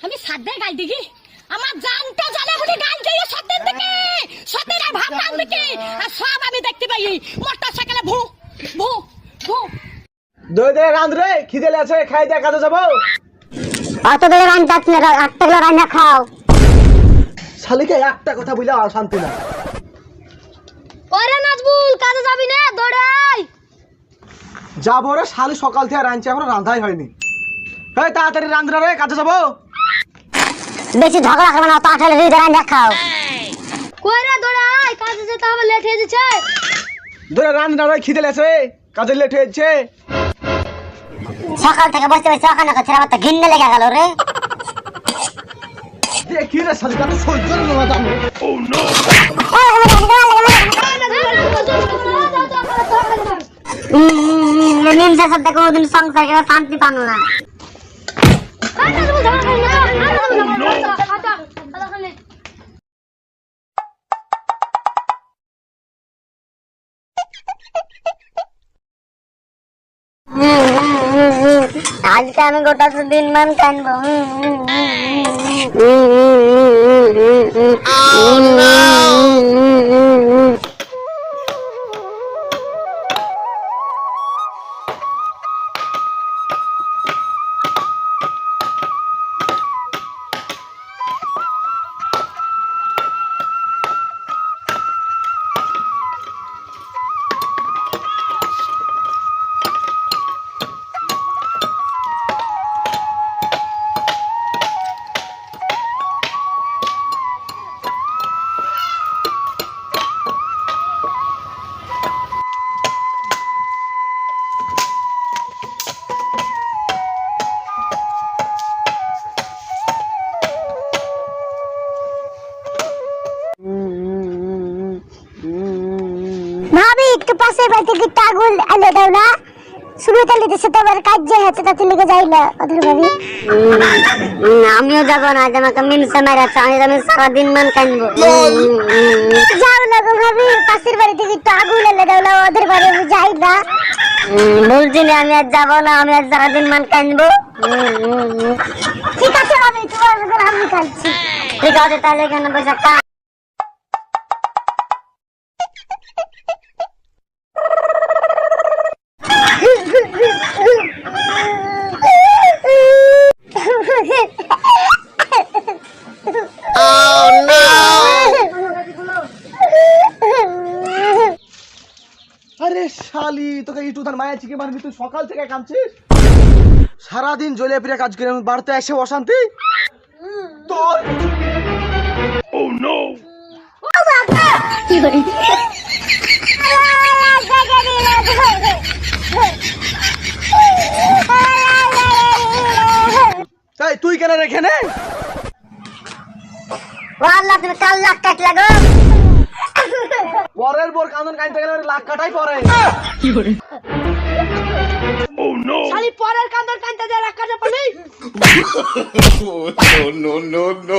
আমি সাদে গাল দিগি আমার জানটা জানে বলে গাল দিই সতেন থেকে সতেনের ভাব গাল দিকে আর সব আমি দেখতে পাই মোটরসাইকেলে ভু ভু ভু দই দে রাঁধরে খিদে লাগছে খাই দে কাজে যাব অত দই রান্নাছ না 8 কিলো রান্না খাও শালিকে একটা কথা বইলা আর শান্তি না ওরে নাজবুল কাজে যাবি না দৌড়ে আয় যাবো রে শালি সকাল থেকে রাঁধছে এখনো রান্ধাই হয়নি এই তাড়াতাড়ি রাঁধরা রে কাজে যাব বেশি ঝগড়া করবে না তাড়াতাড়ি দই রান্না খাও কই রে দৌড়ে আয় কাজে যেতে হবে লেট হয়ে যাচ্ছে দই রাঁধরা রে খিদে লাগছে কাজে লেট হয়েছে সকাল থেকে বসে বসে ওখানে কাছে আমার তো ঘিন্নে লেগে গেল রে দেখি রে শালি কত সহ্য না জানো ও নো নিমসা সব দেখো ওদিন সংসার করে শান্তি পানো না আজকে আমি গোটা দিন মান কানবো ভাবি একটু পাশের বাড়ি থেকে টাগুল এনে দাও না শুরুতে লিখেছে তোমার কাজ যে হচ্ছে তাতে লিখে যাইলা ওদের বাড়ি আমিও যাবো না আজ আমাকে মিনসে মারাচ্ছে আমি সারাদিন মান কানবো যাও না গো ভাবি পাশের বাড়ি থেকে টাগুল এনে দাও না ওদের বাড়ি আমি যাই না বলছি না আমি আজ যাবো না আমি আজ সারাদিন মান কানবো ঠিক আছে ভাবি তোমার মতো আমি কাঁদছি ঠিক আছে তাহলে এখানে বসে আরে শালি তোকে একটু ধান মায়া চিকে মারবি তুই সকাল থেকে কাঁদছিস সারাদিন জ্বলে ফিরে কাজ করে বাড়িতে এসে অশান্তি তোর ও নো তাই তুই কেন রেখে নে আল্লাহ তুমি কাল লাখ কাটলা গো পরের বোর কান্দন কাঁদতে গেলে লাখ কাটাই পরে কি করে ও নো শালি পরের কান্দর কান্দতে যা লাখ কাটা পাবি no, no, no, no.